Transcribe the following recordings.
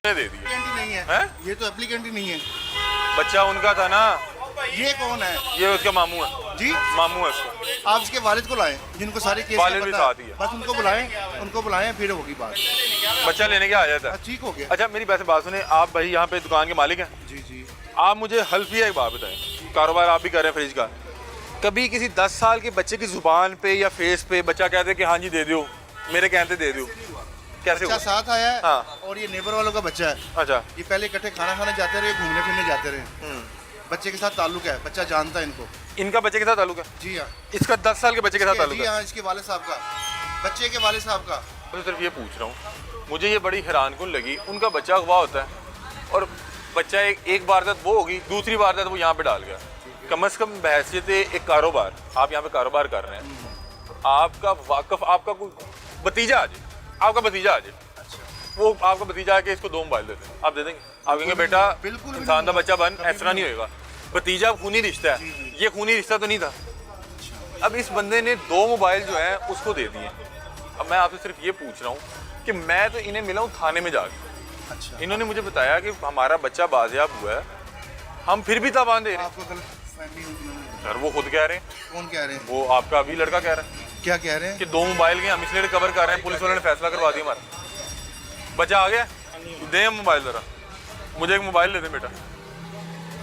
दे दी नहीं है, ये तो एप्लीकेंट ही नहीं है। बच्चा उनका था ना। ये कौन है? ये उसका मामू है जी, मामू है उसका। आप इसके वालिद को लाएं जिनको सारे केस वालिद भी साथ ही है। बस उनको बुलाएं फिर होगी बात। बच्चा लेने के आ जाता है। ठीक हो गया। अच्छा मेरी वैसे बात सुने, आप भाई यहाँ पे दुकान के मालिक हैं? जी जी। आप मुझे हल्फिया एक बात बताएं, कारोबार आप भी कर रहे हैं फ्रिज का, कभी किसी 10 साल के बच्चे की जुबान पे या फेस पे बच्चा कहते हैं कि हाँ जी दे दो, मेरे कहते दे दो, कैसे बच्चा साथ आया है? हाँ। और ये नेबर वालों का बच्चा है। अच्छा। ये पहले इकट्ठे खाना खाने जाते रहे, घूमने फिरने जाते रहे। बच्चे के साथ ताल्लुक है, बच्चा जानता है इनको। इनका बच्चे के साथ ताल्लुक है? जी हाँ। इसका 10 साल के बच्चे के साथ ताल्लुक है? हाँ, इसके वालिद साहब का, बच्चे के वालिद साहब का। तो सिर्फ ये पूछ रहा हूँ, मुझे ये बड़ी हैरानकुन लगी, उनका बच्चा अगवा होता है और बच्चा एक वारदात वो होगी, दूसरी वारदात वो यहाँ पे डाल गया। कम से कम बहैसियत एक कारोबार, आप यहाँ पे कारोबार कर रहे हैं, आपका वाकफ आपका कोई भतीजा आ जाए, आपका भतीजा आ जाए, वो आपका भतीजा आके इसको 2 मोबाइल देते हैं, आप दे देंगे? आप कहेंगे बेटा बिल्कुल इंसान का बच्चा बन, ऐसा नहीं होएगा। भतीजा खूनी रिश्ता है, ये खूनी रिश्ता तो नहीं था। अब इस बंदे ने 2 मोबाइल जो है उसको दे दिए। अब मैं आपसे सिर्फ ये पूछ रहा हूँ कि मैं तो इन्हें मिला हूँ थाने में जाके। अच्छा। इन्होंने मुझे बताया कि हमारा बच्चा बाजियाब हुआ है, हम फिर भी ताबान दे रहे हैं। सर वो खुद कह रहे हैं। कौन कह रहे हैं? वो आपका अभी लड़का कह रहा है। क्या कह रहे हैं? कि 2 मोबाइल के हम इसलिए रिकवर कर रहे हैं, पुलिस वालों ने फैसला करवा दिया हमारा। बच्चा आ गया, दे हम मोबाइल जरा, मुझे एक मोबाइल दे दे बेटा।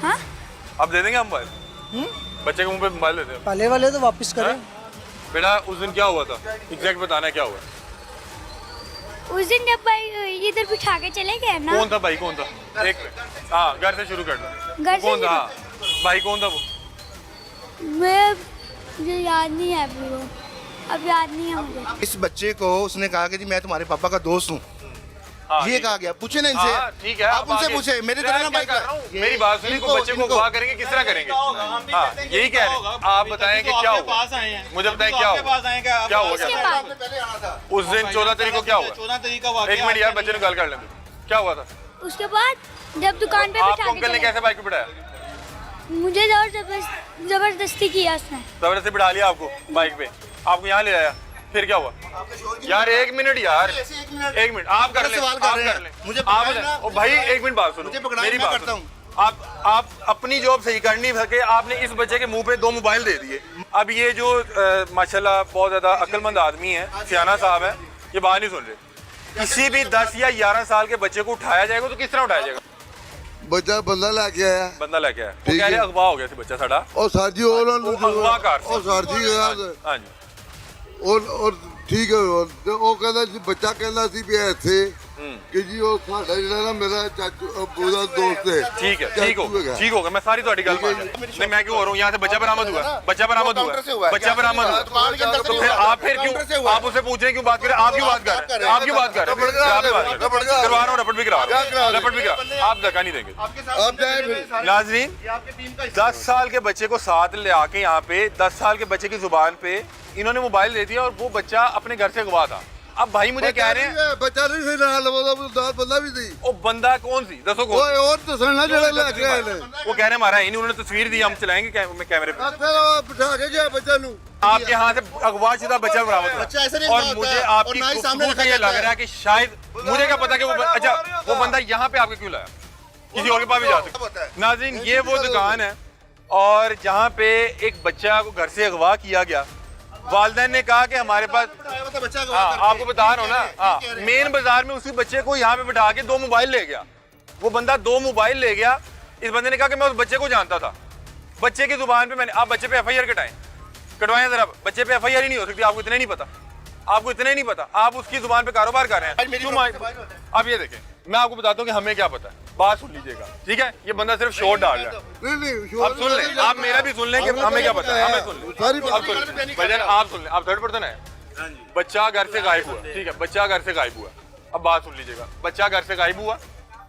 हाँ? आप दे देंगे हम मोबाइल? बच्चे के मुंह पे मोबाइल दे दें। पहले वाले तो वापस करें। बेटा उस दिन क्या हुआ था, एग्जैक्ट बताना है क्या हुआ? उस दिन जब भाई इधर बिठा के चले गए ना। कौन था भाई, कौन था? एक हाँ, घर से शुरू करना। घर से कौन था? भाई कौन था वो? मुझे याद नहीं है अभी, वो अब याद नहीं है मुझे। इस बच्चे को उसने कहा कि जी मैं तुम्हारे पापा का दोस्त हूँ। हाँ, ये कहा गया, पूछे ना इनसे। हाँ, ठीक है, आप उनसे आगे। पूछे, मेरे तरह ना बाइक मेरी बात सुनिए, को बच्चे को अगवा करेंगे किस तरह करेंगे? हाँ, यही कह रहे हैं। आप बताएं कि क्या हुआ, मुझे बताएं क्या हुआ, क्या हुआ? उस दिन 14 तारीख को क्या हुआ? 14 तारीख का एक मिनट यार, बच्चे ने गल कर लेंगे, क्या हुआ था? उसके बाद जब दुकान पे आपको बिठा अंकल ने के कैसे बाइक पे बिठाया? मुझे जबरदस्ती किया उसने। जबरदस्ती बिठा लिया आपको बाइक पे, आपको यहाँ ले आया, फिर क्या हुआ? यार 1 मिनट यार, 1 मिनट आप कर लें, आप कर लें, मुझे आप बताएं। भाई 1 मिनट बात सुनो, मेरी बात सुनो। आप अपनी जॉब सही करनी सके, आपने इस बच्चे के मुंह पे 2 मोबाइल दे दिए। अब ये जो माशाल्लाह बहुत ज्यादा अक्लमंद आदमी है, सियाना साहब है, ये बात नहीं सुन रहे। किसी भी 10 या 11 साल के बच्चे को उठाया जाएगा तो किस तरह उठाया जाएगा? बच्चा बंदा लेके आया, बंदा लेके आया, वो कह रहे अगवा हो गया था बच्चा साडा। और सर जी और अगवाकार और सर जी हाँ जी, और ठीक है, ਉਹ ਕਹਿੰਦਾ ਸੀ ਬੱਚਾ ਕਹਿੰਦਾ ਸੀ ਵੀ ਇੱਥੇ ਕਿ ਜੀ ਉਹ ਸਾਡਾ ਜਿਹੜਾ ਨਾ ਮੇਰਾ ਚਾਚੂ अब्बू ਦਾ दोस्त है। ठीक है, ठीक होगा, मैं सारी ਤੁਹਾਡੀ ਗੱਲ मान रहा। नहीं मैं क्यों हो रहा हूँ, यहाँ से बच्चा बरामद हुआ, बच्चा बरामद हुआ, बच्चा बरामद हुआ, तो फिर आप फिर क्यों आप उससे पूछ रहे हैं, क्यों बात कर रहे हैं? आप क्यों बात कर रहे हैं? आप क्यों बात कर रहे हैं? करवा रहा हूँ, रपट भी करा रहा हूँ, रपट भी करा। आप धक्का नहीं देंगे नाज़रीन। 10 साल के बच्चे को साथ ले आके यहाँ पे 10 साल के बच्चे की जुबान पे इन्होंने मोबाइल दे दिया और वो बच्चा अपने घर से गवा था। अब भाई मुझे कह रहे हैं बच्चा नहीं ਸੀ ਨਾਲ ਉਹਦਾ ਬੰਦਾ ਵੀ ਸੀ। वो बंदा कौन सी, दसो कौन? ਓਏ और ਦੱਸਣਾ ਜਿਹੜਾ ਲੈ ਕੇ ਆਏ ਨੇ। वो कह रहे हमारा ही नहीं, उन्होंने तस्वीर दी, हम चलाएंगे कैमरे पे। ਫਿਰ ਉਹ बिठा के गया बच्चा ਨੂੰ। आपके यहाँ से अगवाशुदा बच्चा बरामद बच्चा ऐसे हुआ नहीं और होता मुझे है, आपकी और ना ही सामने गुफ्तगू से ये लग रहा है कि शायद, मुझे क्या पता कि वो अच्छा वो बंदा यहाँ पे आपके क्यों लाया, किसी और के पास भी जा सकता है। नाज़रीन ये वो दुकान है और जहाँ पे एक बच्चा को घर से अगवा किया गया, वालिदैन ने कहा कि हमारे पास, हाँ आपको बता रहा हूँ ना, हाँ मेन बाजार में उसी बच्चे को यहाँ पे बिठा के 2 मोबाइल ले गया। वो बंदा 2 मोबाइल ले गया। इस बंदे ने कहा कि मैं उस बच्चे को जानता था। बच्चे की जुबान पे मैंने, आप बच्चे पे FIR कटवाएं जरा, बच्चे पे FIR ही नहीं हो सकती, आपको इतने नहीं पता, आपको इतने नहीं पता, आप उसकी जुबान पे कारोबार कर रहे हैं। अब ये देखें, मैं आपको बताता हूँ कि हमें क्या पता है, बात सुन लीजिएगा, ठीक है? ये बंदा सिर्फ शोर डाल रहा है। नहीं अब सुन लें, आप मेरा भी सुन लें कि हमें क्या पता है, हमें सुन लें, अब सुन लें भजन, आप सुन लें, आप 3rd पर्सन है। बच्चा घर से गायब हुआ, ठीक है, बच्चा घर से गायब हुआ। अब बात सुन लीजिएगा, बच्चा घर से गायब हुआ,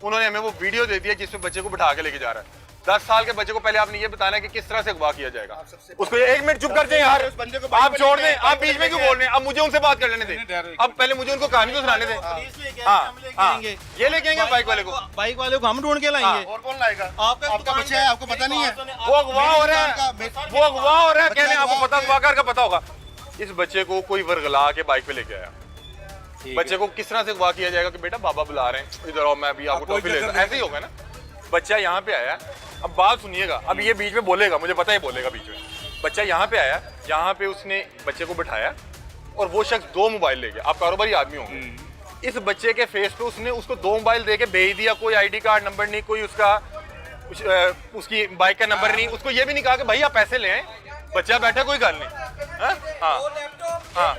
उन्होंने हमें वो वीडियो दे दिया जिसमें बच्चे को बिठा के लेके जा रहा है। 10 साल के बच्चे को पहले आपने ये बताना है कि किस तरह से अगवा किया जाएगा। उसको 1 मिनट चुप कर दें यार, आप छोड़ दें, आप बीच में क्यों बोल रहे हैं? अब मुझे उनसे बात कर लेने दें, अब पहले मुझे उनको कहानी तो सुनाने दें। हाँ, ये लेके आएंगे बाइक वाले को, बाइक वाले को हम ढूंढ के लाएंगे। और कौन लाएगा? आपका बच्चा है, आपको पता नहीं है? वो अगवा हो रहा है, वो अगवा हो रहा है, कहने आपको पता, अगवाकार का पता होगा। इस बच्चे को कोई वर्गला के बाइक पे लेके आया, बच्चे को किस तरह से अगवा किया जाएगा कि बेटा बाबा बुला रहे हैं, इधर आओ, मैं अभी आपको टॉफी ले, ऐसे ही होगा ना। बच्चा यहाँ पे आया, अब बात सुनिएगा, अब ये बीच में बोलेगा, मुझे पता है बोलेगा बीच में। बच्चा यहाँ पे आया, यहाँ पे उसने बच्चे को बिठाया और वो शख्स 2 मोबाइल ले गया। आप कारोबारी आदमी होंगे, इस बच्चे के फेस पे उसने उसको 2 मोबाइल दे के भेज दिया, कोई ID कार्ड नंबर नहीं, कोई उसका उसकी बाइक का नंबर नहीं, उसको ये भी नहीं कहा कि भाई आप पैसे ले आए, बच्चा बैठा कोई गल नहीं। हाँ हाँ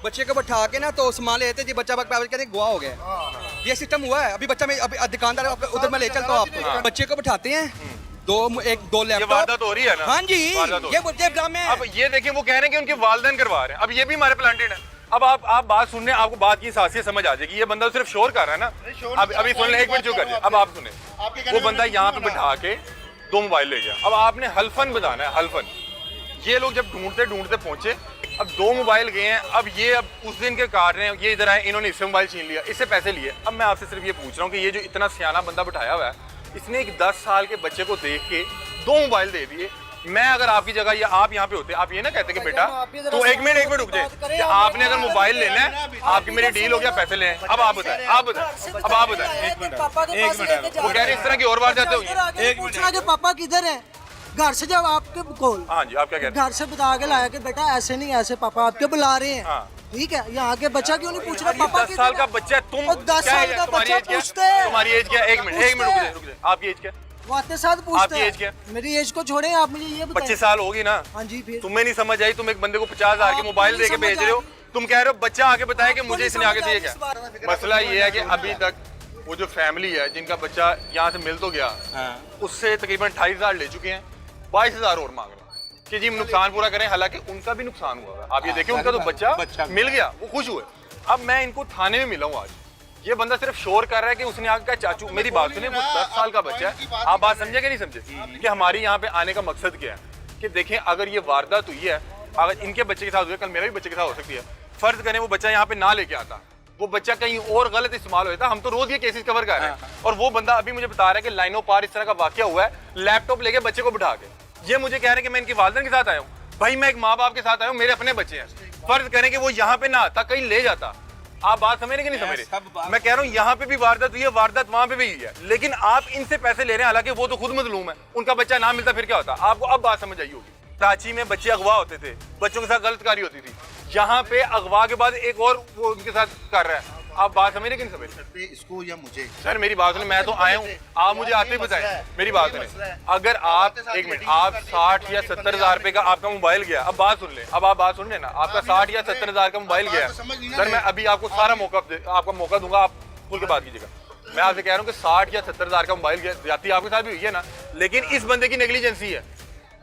बच्चे को बैठा के ना तो सामान लेते जी, बच्चा कहते गुआ हो गया। ये सिस्टम हुआ है। अभी बच्चा में अभी दुकानदार उधर मैं ले चलता हूँ आपको। बच्चे को बैठाते हैं, दो लैपटॉप, वारदात हो रही है ना। हाँ जी, ये ड्रामे। अब ये देखिए वो कह रहे हैं कि उनके वालिदैन करवा रहे हैं, अब ये भी हमारे प्लांटेड है। अब आप बात सुनने, आपको बात की सासियत समझ आ जाएगी। ये बंदा सिर्फ शोर कर रहा है ना। अभी सुन ले, 1 मिनट जो कर अब आप सुने, वो बंदा यहाँ पे बिठा के 2 मोबाइल ले गया। अब आपने हल्फन बताना है, हल्फन। ये लोग जब ढूंढते ढूंढते पहुंचे, अब 2 मोबाइल गए हैं। अब ये अब उस दिन के कार रहे हैं, ये इधर आए, इन्होंने इससे मोबाइल छीन लिया, इससे पैसे लिए। अब मैं आपसे सिर्फ ये पूछ रहा हूँ कि ये जो इतना सियाना बंदा बिठाया हुआ है, इसने एक 10 साल के बच्चे को देख के 2 मोबाइल दे दिए। मैं अगर आपकी जगह या आप यहाँ पे होते, आप ये ना कहते कि बेटा तो 1 मिनट रुक जाए, कि आपने अगर मोबाइल लेना है, आपकी मेरी डील हो गया, पैसे ले। अब आप बताएं, अब आप बताएं। वो कह रहे इस तरह की और बात जाते हो। पूछना कि पापा किधर है, घर से जब आपके कॉल, हाँ जी, आप क्या कहते हैं? घर से बता के लाया कि बेटा ऐसे नहीं, ऐसे पापा आपके बुला रहे हैं। हाँ। ठीक है, यहाँ के बच्चा क्यों नहीं पूछ रहा पापा 10 साल का बच्चा, तुम 10 साल का बच्चा पूछते हैं। तुम्हारी एज क्या? 1 मिनट रुक जाए। आपकी एज क्या? वो आते साथ पूछते आपकी एज क्या? मेरी एज को छोड़े, आप मुझे ये बताएं। 25 साल होगी ना। हाँ जी, फिर तुम्हें नहीं समझ आई, तुम एक बंदे को 50,000 के मोबाइल दे के भेज रहे हो, तुम कह रहे हो बच्चा आगे बताया कि मुझे इसने आगे चाहिए क्या। मसला ये है कि अभी तक वो जो फैमिली है जिनका बच्चा यहाँ से मिल तो गया, उससे तकरीबन 28,000 ले चुके हैं, 22,000 और मांग रहे हैं कि जी नुकसान पूरा करें। हालांकि उनका भी नुकसान हुआ है। आप ये देखिए, उनका तो बच्चा मिल गया, वो खुश हुए। अब मैं इनको थाने में मिला हूँ आज। ये बंदा सिर्फ शोर कर रहा है कि उसने आगे कहा चाचू, मेरी बात सुने, वो 10 साल का बच्चा है। आप बात समझे कि नहीं समझे कि हमारी यहाँ पे आने का मकसद क्या है? कि देखें, अगर ये वारदात हुई है, अगर इनके बच्चे के साथ हुई है, कल मेरे भी बच्चे के साथ हो सकती है। फर्ज करें वो बच्चा यहाँ पे ना लेके आता, वो बच्चा कहीं और गलत इस्तेमाल होता, हम तो रोज ये केसेस कवर कर रहे हैं। और वो बंदा अभी मुझे बता रहा है कि लाइनों पार इस तरह का वाकया हुआ है, लैपटॉप लेके बच्चे को बिठा के। ये मुझे कह रहे हैं कि मैं इनके वालिदैन के साथ आया हूँ। भाई मैं एक माँ बाप के साथ आया हूँ, मेरे अपने बच्चे हैं। फर्ज करें कि वो यहाँ पे ना आता, कहीं ले जाता। आप बात समझ रहे कि नहीं समझ रहे? मैं कह रहा हूँ यहाँ पे भी वारदात हुई है, वारदात वहां पे भी हुई है, लेकिन आप इनसे पैसे ले रहे हैं। हालांकि वो तो खुद मजलूम है, उनका बच्चा ना मिलता फिर क्या होता? आपको अब बात समझ आई होगी। कराची में बच्चे अगवा होते थे, बच्चों के साथ गलतकारी होती थी। यहाँ पे अगवा के बाद एक और वो उनके साथ कर रहा है। आप बात समझ रहे कि नहीं समझ रहे? इसको या मुझे? सर मेरी बात सुने, मैं तो आया हूँ, आप मुझे आते ही बताएं। मेरी बात सुने, अगर आप 1 मिनट, आप 60 या 70,000 रुपए का आपका मोबाइल गया, अब बात सुन ले, अब आप बात सुन लेना, आपका 60 या 70,000 का मोबाइल गया, सर मैं अभी आपको सारा आपका मौका दूंगा, आप खुल के बात कीजिएगा। मैं आपसे कह रहा हूँ कि 60 या 70,000 का मोबाइल गया, ज्यादती आपके साथ भी हुई है ना, लेकिन इस बंदे की नेग्लिजेंसी है।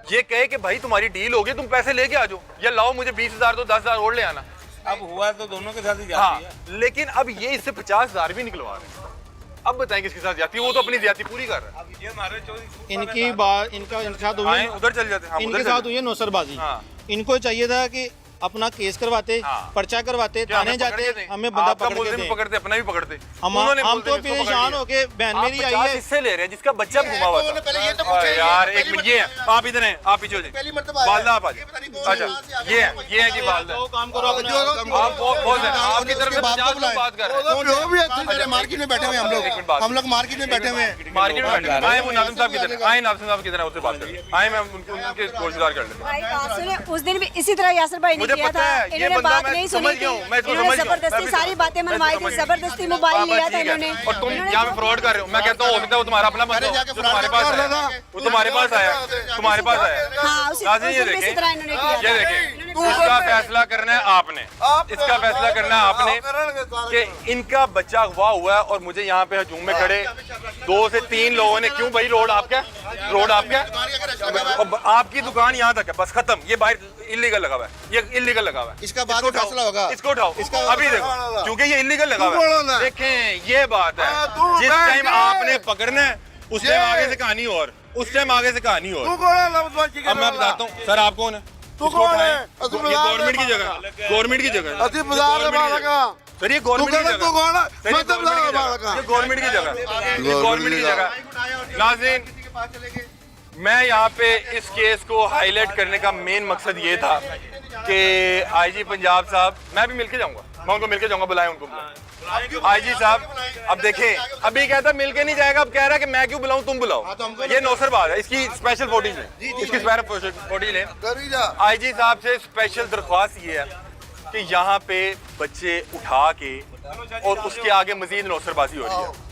ये कहे कि भाई तुम्हारी डील होगी, तुम पैसे लेके आ जाओ, या लाओ मुझे 20,000 दो, 10,000 और ले आना। अब हुआ तो दोनों के साथ ही जाती है। हाँ, लेकिन अब ये इससे 50,000 भी निकलवा रहे हैं। अब बताएं किसके साथ जाती है? वो तो अपनी ज्यादती पूरी कर रहा है। इनकी बात इनके साथ हुई है, उधर चल जाते हैं, इनके साथ हुई है नौसरबाजी। हाँ। इनको चाहिए था कि अपना केस करवाते, हाँ। पर्चा करवाते, क्या थाने हमें पकड़ जाते, के दें? हमें बंदा आपका पकड़ के मुल्ज़िम दें। पकड़ते, अपना भी पकड़ते। हम उन्होंने तो मुल्ज़िम इसको परेशान पकड़ होके बहन आप मेरी आई 50 है। इससे ले रहे हैं जिसका बच्चा घुमा हुआ था। पहले ये तो पूछे, यार ये एक मिनट, ये है, आप इधर हैं, आप पीछे हो पहली जाइए। मर्तबा आया। वालदा आप आ ये पता नहीं जाइए। कौन अच्छा, कहाँ से ये आ है, ये है जी वालदा। तो काम करो अपना। आप बहुत हैं, आपकी तरफ से 50 लोग बात कर रहे हैं। प्यो भी अच्छे अरे मार्केट में बैठे हुए हम एक मिनट लोग, बात। हम लोग मार्केट में बैठे हुए हैं। मार्केट में बैठे हैं। आए वो नाज़िम साहब किधर है? आए नाज़िम साहब किधर है? उससे बात करें। आए मैं उनके गोशदार कर लेता हूँ। भाई बात सुने, उस दिन भी इसी तरह यासर भाई ने मुझे किया पता था। है, ये इन्होंने बंदा बात मैं नहीं समझ सुनी गया हूँ, मैं इसको थी, समझ इन्होंने गया हूँ। जबरदस्ती सारी बातें मनवाई थी, जबरदस्ती मोबाइल लिया था इन्होंने। और तुम यहाँ पे फ्रॉड कर रहे हो। मैं कहता हूँ हो सकता है वो तुम्हारा अपना बंदा हो, जो तुम्हारे पास आया, वो तुम्हारे पास आया, तुम्हारे पास आया। हाँ, उसी नाज़रीन ये उसी देखें, तरह इन्होंने किया ये था। देखें, इसका फैसला करना है आपने, इसका फैसला करना है आपने कि इनका बच्चा अगवा हुआ है और मुझे यहाँ पे हजूम में खड़े 2 से 3 लोगों ने, क्यों भाई रोड आपका, रोड आपका, और आपकी दुकान यहाँ तक है, बस खत्म। ये बाहर इलीगल लगा हुआ है, ये इलीगल लगा हुआ है। इसका बाद में फैसला होगा। इसको उठाओ, अभी देखो, क्योंकि ये इलीगल लगा हुआ है। देखें ये बात है, जिस टाइम आपने पकड़ना है उस टाइम आगे से कहानी और, उस टाइम आगे से कहानी और। अब मैं बताता हूँ सर, आप कौन है? तू कौन है? ये गवर्नमेंट की जगह, गवर्नमेंट की जगह, अति बाजार है बालका। सर ये गवर्नमेंट की तू कौन है? जगह, मैं तो बाजार है बालका। ये गवर्नमेंट की जगह, ये गवर्नमेंट की जगह। नाज़रीन मैं यहाँ पे इस केस को हाईलाइट करने का मेन मकसद ये था कि आईजी पंजाब साहब, मैं भी मिलके जाऊंगा, मैं उनको मिलके जाऊंगा, बुलाएं उनको, आईजी साहब। अब देखें, अभी कहता मिलके नहीं जाएगा, अब कह रहा है कि मैं क्यों बुलाऊं, तुम बुलाओ। ये नौसर बात है, इसकी स्पेशल फोटेज है, इसकी स्पेशल फोटेज लें। करी जा आईजी साहब से स्पेशल दरख्वास्त ये है कि यहाँ पे बच्चे उठा के और उसके आगे मजीद नौसरबाजी हो रही है।